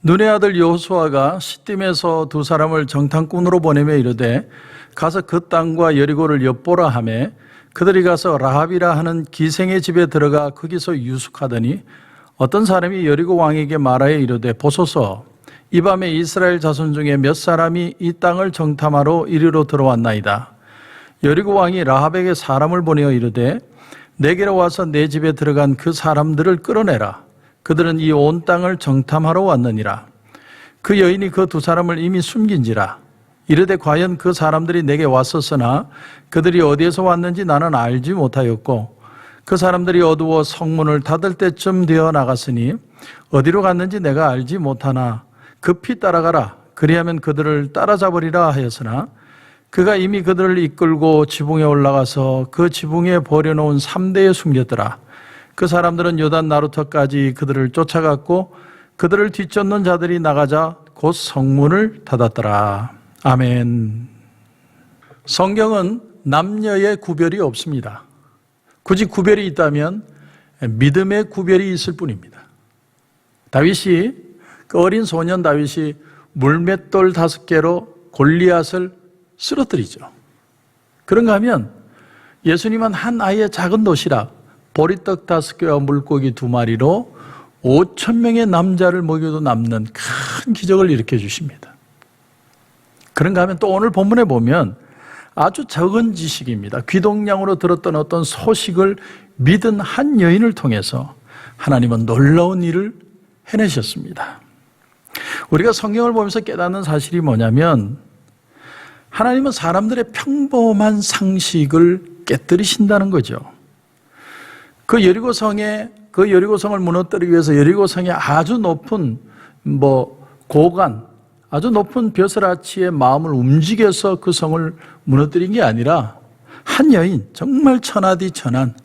눈의 아들 여호수아가 시딤에서 두 사람을 정탐꾼으로 보내며 이르되 가서 그 땅과 여리고를 엿보라 하매 그들이 가서 라합이라 하는 기생의 집에 들어가 거기서 유숙하더니 어떤 사람이 여리고 왕에게 말하여 이르되 보소서 이 밤에 이스라엘 자손 중에 몇 사람이 이 땅을 정탐하러 이리로 들어왔나이다. 여리고 왕이 라합에게 사람을 보내어 이르되 내게로 와서 내 집에 들어간 그 사람들을 끌어내라. 그들은 이 온 땅을 정탐하러 왔느니라. 그 여인이 그 두 사람을 이미 숨긴지라. 이르되 과연 그 사람들이 내게 왔었으나 그들이 어디에서 왔는지 나는 알지 못하였고 그 사람들이 어두워 성문을 닫을 때쯤 되어 나갔으니 어디로 갔는지 내가 알지 못하나 급히 따라가라. 그리하면 그들을 따라잡으리라 하였으나 그가 이미 그들을 이끌고 지붕에 올라가서 그 지붕에 버려놓은 3대에 숨겼더라. 그 사람들은 요단 나루터까지 그들을 쫓아갔고 그들을 뒤쫓는 자들이 나가자 곧 성문을 닫았더라. 아멘. 성경은 남녀의 구별이 없습니다. 굳이 구별이 있다면 믿음의 구별이 있을 뿐입니다. 다윗이 그 어린 소년 다윗이 물맷돌 5개로 골리앗을 쓰러뜨리죠. 그런가 하면 예수님은 한 아이의 작은 도시락 보리떡 5개와 물고기 2마리로 5,000명의 남자를 먹여도 남는 큰 기적을 일으켜 주십니다. 그런가 하면 또 오늘 본문에 보면 아주 적은 지식입니다. 귀동냥으로 들었던 어떤 소식을 믿은 한 여인을 통해서 하나님은 놀라운 일을 해내셨습니다. 우리가 성경을 보면서 깨닫는 사실이 뭐냐면 하나님은 사람들의 평범한 상식을 깨뜨리신다는 거죠. 그 여리고성을 무너뜨리기 위해서 여리고성의 아주 높은 고관, 아주 높은 벼슬아치의 마음을 움직여서 그 성을 무너뜨린 게 아니라 한 여인, 정말 천하디천한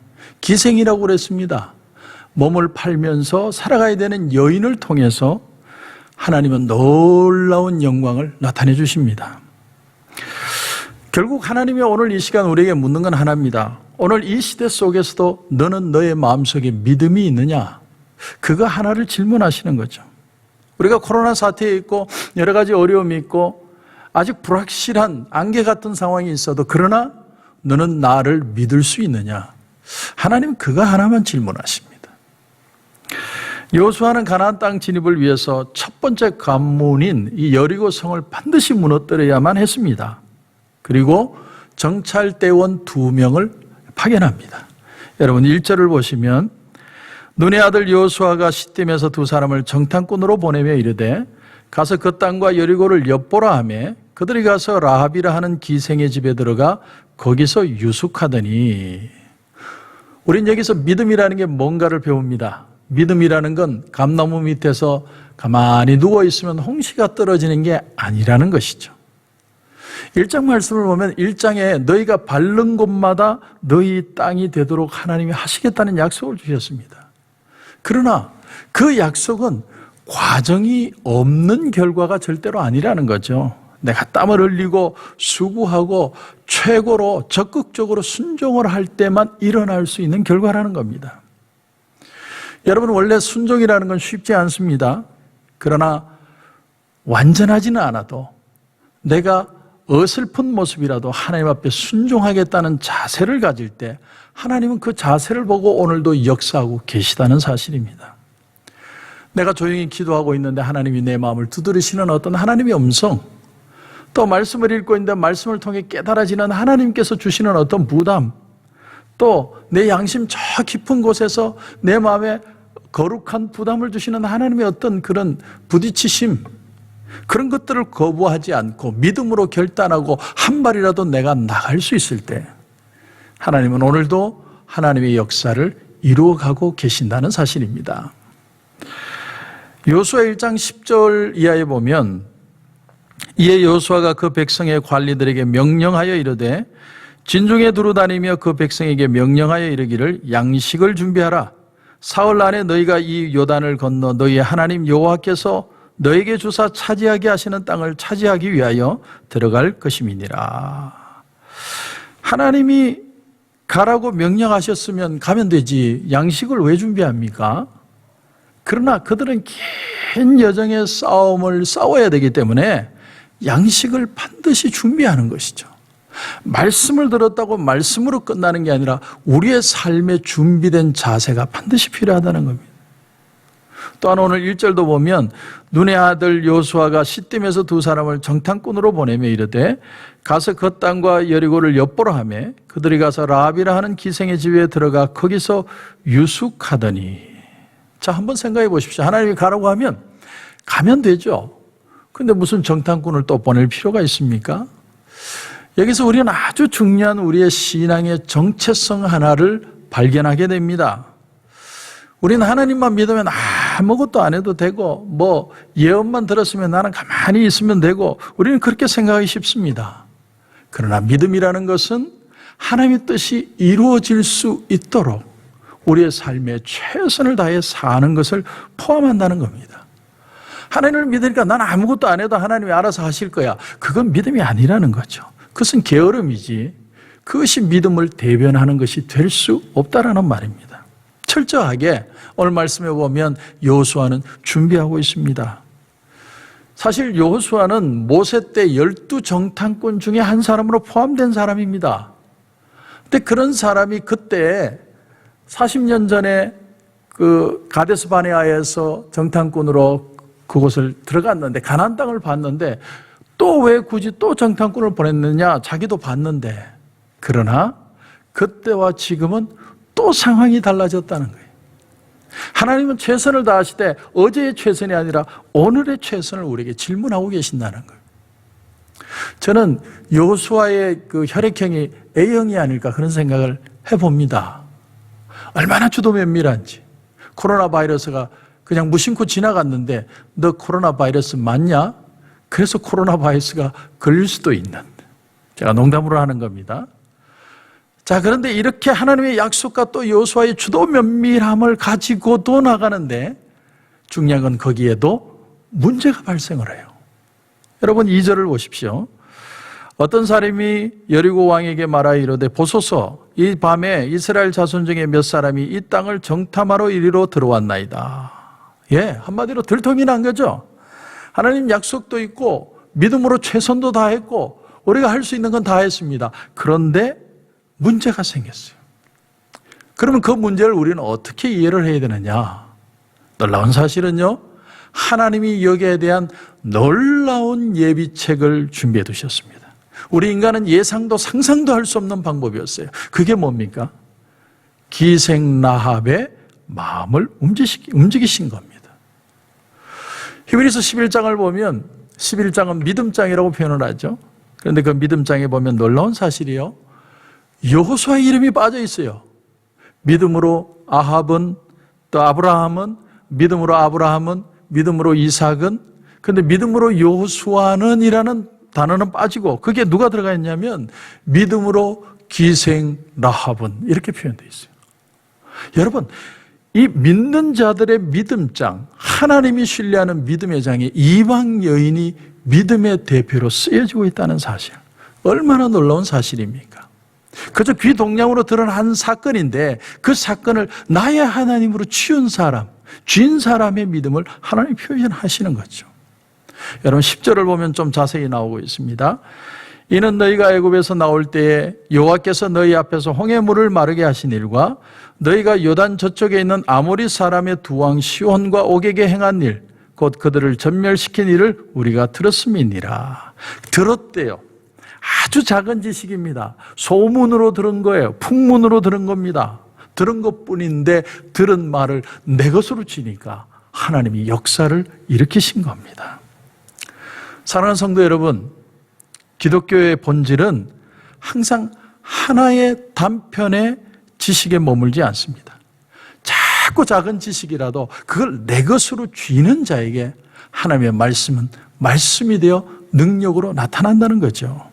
기생이라고 그랬습니다. 몸을 팔면서 살아가야 되는 여인을 통해서 하나님은 놀라운 영광을 나타내 주십니다. 결국 하나님이 오늘 이 시간 우리에게 묻는 건 하나입니다. 오늘 이 시대 속에서도 너는 너의 마음속에 믿음이 있느냐? 그거 하나를 질문하시는 거죠. 우리가 코로나 사태에 있고 여러 가지 어려움이 있고 아직 불확실한 안개 같은 상황이 있어도 그러나 너는 나를 믿을 수 있느냐? 하나님 그거 하나만 질문하십니다. 여호수아는 가나안 땅 진입을 위해서 첫 번째 관문인 이 여리고 성을 반드시 무너뜨려야만 했습니다. 그리고 정찰대원 2명을 파견합니다. 여러분 1절을 보시면 눈의 아들 여호수아가 시딤에서 두 사람을 정탐꾼으로 보내며 이르되 가서 그 땅과 여리고를 엿보라 하며 그들이 가서 라합이라 하는 기생의 집에 들어가 거기서 유숙하더니 우린 여기서 믿음이라는 게 뭔가를 배웁니다. 믿음이라는 건 감나무 밑에서 가만히 누워있으면 홍시가 떨어지는 게 아니라는 것이죠. 1장 말씀을 보면 1장에 너희가 밟는 곳마다 너희 땅이 되도록 하나님이 하시겠다는 약속을 주셨습니다. 그러나 그 약속은 과정이 없는 결과가 절대로 아니라는 거죠. 내가 땀을 흘리고 수고하고 최고로 적극적으로 순종을 할 때만 일어날 수 있는 결과라는 겁니다. 여러분 원래 순종이라는 건 쉽지 않습니다. 그러나 완전하지는 않아도 내가 어설픈 모습이라도 하나님 앞에 순종하겠다는 자세를 가질 때 하나님은 그 자세를 보고 오늘도 역사하고 계시다는 사실입니다. 내가 조용히 기도하고 있는데 하나님이 내 마음을 두드리시는 어떤 하나님의 음성, 또 말씀을 읽고 있는데 말씀을 통해 깨달아지는 하나님께서 주시는 어떤 부담, 또 내 양심 저 깊은 곳에서 내 마음에 거룩한 부담을 주시는 하나님의 어떤 그런 부딪히심, 그런 것들을 거부하지 않고 믿음으로 결단하고 한 발이라도 내가 나갈 수 있을 때 하나님은 오늘도 하나님의 역사를 이루어가고 계신다는 사실입니다. 여호수아 1장 10절 이하에 보면 이에 여호수아가 그 백성의 관리들에게 명령하여 이르되 진중에 두루다니며 그 백성에게 명령하여 이르기를 양식을 준비하라. 사흘 안에 너희가 이 요단을 건너 너희의 하나님 여호와께서 너에게 주사 차지하게 하시는 땅을 차지하기 위하여 들어갈 것임이니라. 하나님이 가라고 명령하셨으면 가면 되지 양식을 왜 준비합니까? 그러나 그들은 긴 여정의 싸움을 싸워야 되기 때문에 양식을 반드시 준비하는 것이죠. 말씀을 들었다고 말씀으로 끝나는 게 아니라 우리의 삶에 준비된 자세가 반드시 필요하다는 겁니다. 또한 오늘 1절도 보면 눈의 아들 여호수아가 시딤에서 두 사람을 정탐꾼으로 보내며 이르되 가서 그 땅과 여리고를 엿보라 하며 그들이 가서 라합이라 하는 기생의 집에 들어가 거기서 유숙하더니. 자, 한번 생각해 보십시오. 하나님이 가라고 하면 가면 되죠. 근데 무슨 정탐꾼을 또 보낼 필요가 있습니까? 여기서 우리는 아주 중요한 우리의 신앙의 정체성 하나를 발견하게 됩니다. 우리는 하나님만 믿으면 아무것도 안 해도 되고 뭐 예언만 들었으면 나는 가만히 있으면 되고 우리는 그렇게 생각하기 쉽습니다. 그러나 믿음이라는 것은 하나님의 뜻이 이루어질 수 있도록 우리의 삶에 최선을 다해 사는 것을 포함한다는 겁니다. 하나님을 믿으니까 난 아무것도 안 해도 하나님이 알아서 하실 거야. 그건 믿음이 아니라는 거죠. 그것은 게으름이지 그것이 믿음을 대변하는 것이 될 수 없다라는 말입니다. 철저하게 오늘 말씀에 보면 여호수아는 준비하고 있습니다. 사실 여호수아는 모세 때 12정탐꾼 중에 한 사람으로 포함된 사람입니다. 근데 그런 사람이 그때 40년 전에 그 가데스 바네아에서 정탐꾼으로 그곳을 들어갔는데 가나안 땅을 봤는데 또 왜 굳이 또 정탐꾼을 보냈느냐? 자기도 봤는데. 그러나 그때와 지금은 또 상황이 달라졌다는 거예요. 하나님은 최선을 다하시되 어제의 최선이 아니라 오늘의 최선을 우리에게 질문하고 계신다는 거예요. 저는 여호수아의 그 혈액형이 A형이 아닐까 그런 생각을 해봅니다. 얼마나 주도 면밀한지. 코로나 바이러스가 그냥 무심코 지나갔는데 너 코로나 바이러스 맞냐? 그래서 코로나 바이러스가 걸릴 수도 있는. 제가 농담으로 하는 겁니다. 자, 그런데 이렇게 하나님의 약속과 또 여호수아의 주도 면밀함을 가지고도 나가는데 중요한 건 거기에도 문제가 발생을 해요. 여러분 2절을 보십시오. 어떤 사람이 여리고 왕에게 말하여 이르되 보소서 이 밤에 이스라엘 자손 중에 몇 사람이 이 땅을 정탐하러 이리로 들어왔나이다. 예, 한마디로 들통이 난 거죠. 하나님 약속도 있고 믿음으로 최선도 다했고 우리가 할 수 있는 건 다 했습니다. 그런데 문제가 생겼어요. 그러면 그 문제를 우리는 어떻게 이해를 해야 되느냐? 놀라운 사실은요, 하나님이 여기에 대한 놀라운 예비책을 준비해 두셨습니다. 우리 인간은 예상도 상상도 할 수 없는 방법이었어요. 그게 뭡니까? 기생 라합의 마음을 움직이신 겁니다. 히브리서 11장을 보면 11장은 믿음장이라고 표현을 하죠. 그런데 그 믿음장에 보면 놀라운 사실이요, 여호수아의 이름이 빠져 있어요. 믿음으로 아합은, 또 아브라함은, 믿음으로 아브라함은, 믿음으로 이삭은, 근데 믿음으로 여호수아는 이라는 단어는 빠지고 그게 누가 들어가 있냐면 믿음으로 기생 라합은 이렇게 표현되어 있어요. 여러분, 이 믿는 자들의 믿음장, 하나님이 신뢰하는 믿음의 장에 이방 여인이 믿음의 대표로 쓰여지고 있다는 사실, 얼마나 놀라운 사실입니까? 그저 귀동냥으로 드러난 사건인데 그 사건을 나의 하나님으로 치운 사람, 쥔 사람의 믿음을 하나님이 표현하시는 거죠. 여러분 10절을 보면 좀 자세히 나오고 있습니다. 이는 너희가 애굽에서 나올 때에 여호와께서 너희 앞에서 홍해물을 마르게 하신 일과 너희가 요단 저쪽에 있는 아모리 사람의 두 왕 시온과 옥에게 행한 일, 곧 그들을 전멸시킨 일을 우리가 들었음이니라. 들었대요. 아주 작은 지식입니다. 소문으로 들은 거예요. 풍문으로 들은 겁니다. 들은 것뿐인데 들은 말을 내 것으로 지니까 하나님이 역사를 일으키신 겁니다. 사랑하는 성도 여러분, 기독교의 본질은 항상 하나의 단편의 지식에 머물지 않습니다. 자꾸 작은 지식이라도 그걸 내 것으로 쥐는 자에게 하나님의 말씀은 말씀이 되어 능력으로 나타난다는 거죠.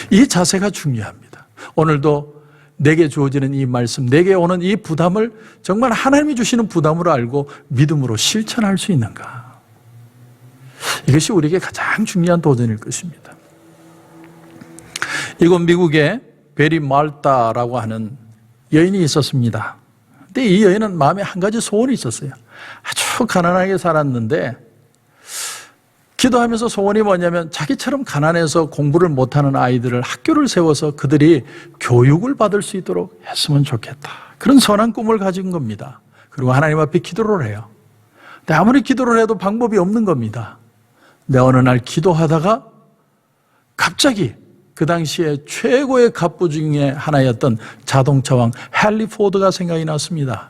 이 자세가 중요합니다. 오늘도 내게 주어지는 이 말씀, 내게 오는 이 부담을 정말 하나님이 주시는 부담으로 알고 믿음으로 실천할 수 있는가? 이것이 우리에게 가장 중요한 도전일 것입니다. 이곳 미국에 베리 말타라고 하는 여인이 있었습니다. 근데 이 여인은 마음에 한 가지 소원이 있었어요. 아주 가난하게 살았는데 기도하면서 소원이 뭐냐면 자기처럼 가난해서 공부를 못하는 아이들을 학교를 세워서 그들이 교육을 받을 수 있도록 했으면 좋겠다. 그런 선한 꿈을 가진 겁니다. 그리고 하나님 앞에 기도를 해요. 근데 아무리 기도를 해도 방법이 없는 겁니다. 근데 어느 날 기도하다가 갑자기 그 당시에 최고의 갑부 중에 하나였던 자동차왕 헨리 포드가 생각이 났습니다.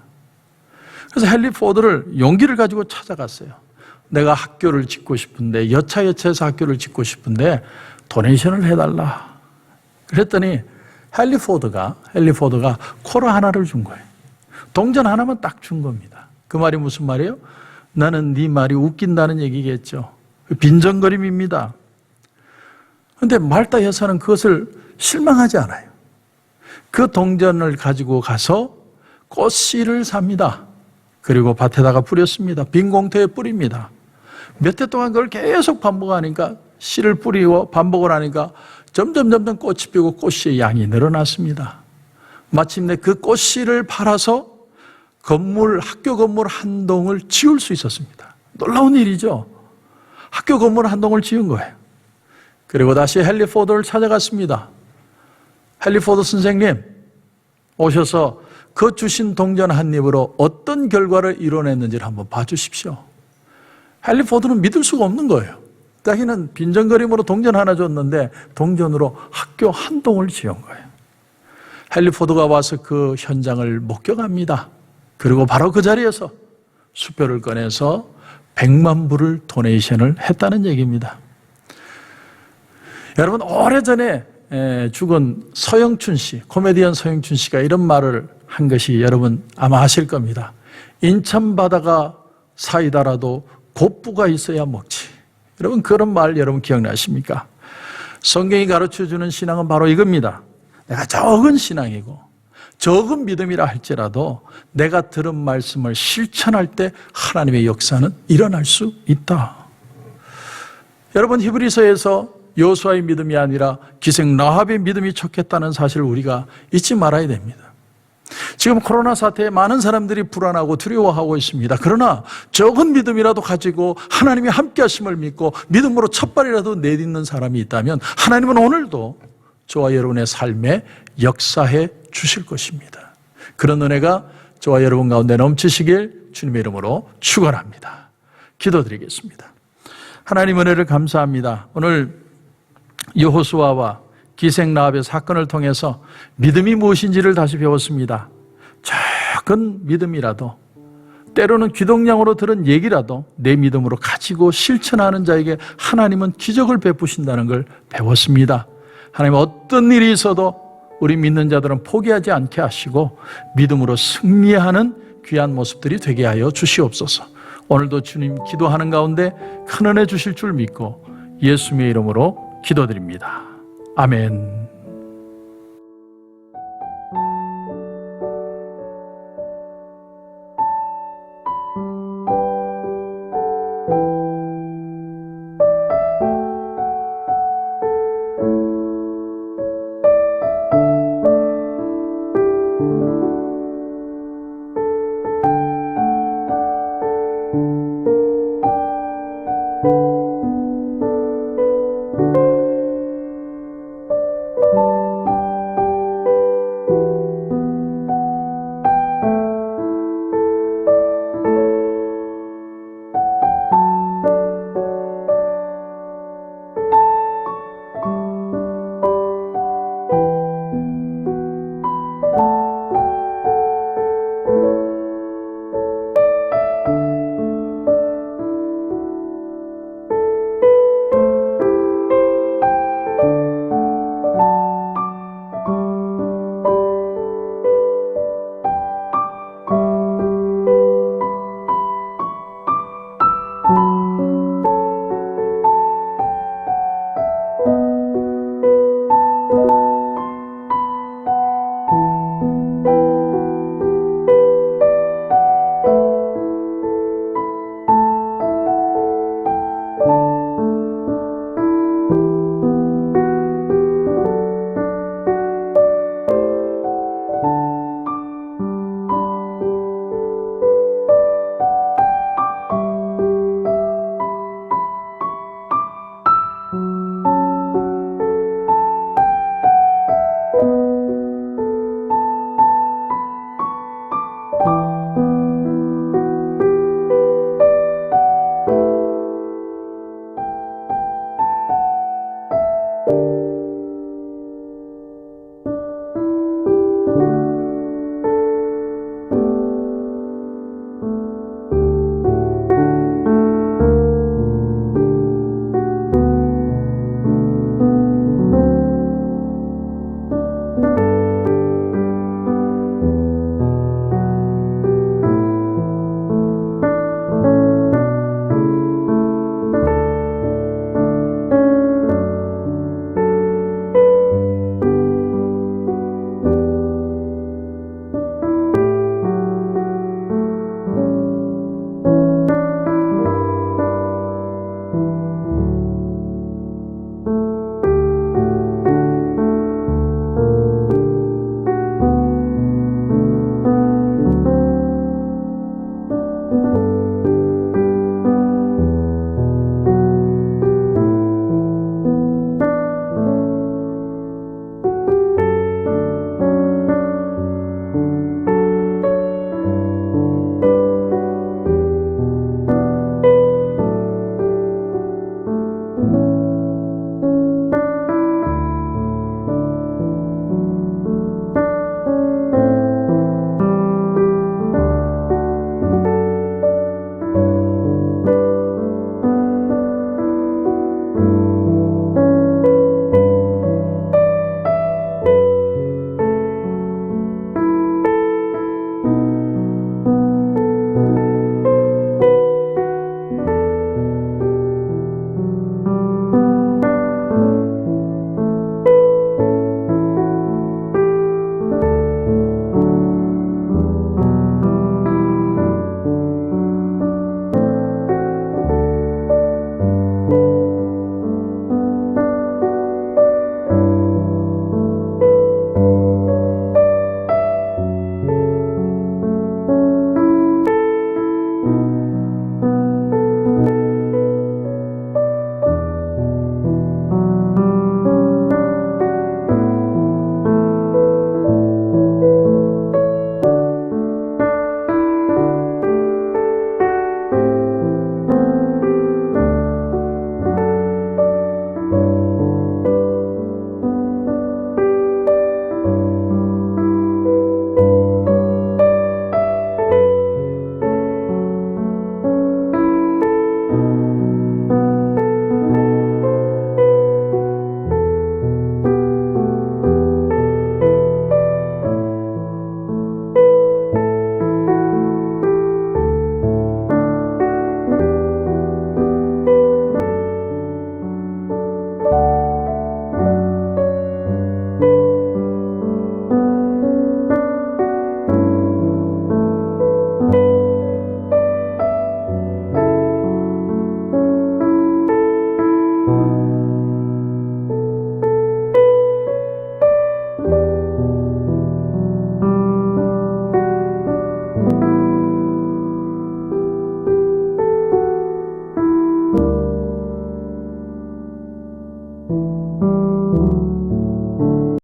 그래서 헨리 포드를 용기를 가지고 찾아갔어요. 내가 학교를 짓고 싶은데 여차여차해서 학교를 짓고 싶은데 도네이션을 해달라. 그랬더니 헨리 포드가 콜 하나를 준 거예요. 동전 하나만 딱 준 겁니다. 그 말이 무슨 말이에요? 나는 네 말이 웃긴다는 얘기겠죠. 빈정거림입니다. 그런데 말타 여사는 그것을 실망하지 않아요. 그 동전을 가지고 가서 꽃씨를 삽니다. 그리고 밭에다가 뿌렸습니다. 빈 공터에 뿌립니다. 몇 해 동안 그걸 계속 반복하니까 씨를 뿌리고 반복을 하니까 점점 꽃이 피고 꽃씨의 양이 늘어났습니다. 마침내 그 꽃씨를 팔아서 학교 건물 한 동을 지을 수 있었습니다. 놀라운 일이죠. 학교 건물 한 동을 지은 거예요. 그리고 다시 헨리 포드를 찾아갔습니다. 헨리 포드 선생님 오셔서 그 주신 동전 한 입으로 어떤 결과를 이뤄냈는지를 한번 봐주십시오. 헨리 포드는 믿을 수가 없는 거예요. 자기는 빈정거림으로 동전 하나 줬는데 동전으로 학교 한 동을 지은 거예요. 헨리 포드가 와서 그 현장을 목격합니다. 그리고 바로 그 자리에서 수표를 꺼내서 100만 불을 도네이션을 했다는 얘기입니다. 여러분, 오래전에 죽은 서영춘 씨, 코미디언 서영춘 씨가 이런 말을 한 것이 여러분 아마 아실 겁니다. 인천 바다가 사이다라도 곱부가 있어야 먹지. 여러분, 그런 말 여러분 기억나십니까? 성경이 가르쳐주는 신앙은 바로 이겁니다. 내가 적은 신앙이고 적은 믿음이라 할지라도 내가 들은 말씀을 실천할 때 하나님의 역사는 일어날 수 있다. 여러분, 히브리서에서 여호수아의 믿음이 아니라 기생 라합의 믿음이 척했다는 사실을 우리가 잊지 말아야 됩니다. 지금 코로나 사태에 많은 사람들이 불안하고 두려워하고 있습니다. 그러나 적은 믿음이라도 가지고 하나님이 함께 하심을 믿고 믿음으로 첫발이라도 내딛는 사람이 있다면 하나님은 오늘도 저와 여러분의 삶에 역사해 주실 것입니다. 그런 은혜가 저와 여러분 가운데 넘치시길 주님의 이름으로 축원합니다. 기도드리겠습니다. 하나님 은혜를 감사합니다. 오늘 여호수아와 기생 라합의 사건을 통해서 믿음이 무엇인지를 다시 배웠습니다. 작은 믿음이라도, 때로는 귀동냥으로 들은 얘기라도 내 믿음으로 가지고 실천하는 자에게 하나님은 기적을 베푸신다는 걸 배웠습니다. 하나님, 어떤 일이 있어도 우리 믿는 자들은 포기하지 않게 하시고 믿음으로 승리하는 귀한 모습들이 되게 하여 주시옵소서. 오늘도 주님 기도하는 가운데 큰 은혜 주실 줄 믿고 예수님의 이름으로 기도드립니다. 아멘.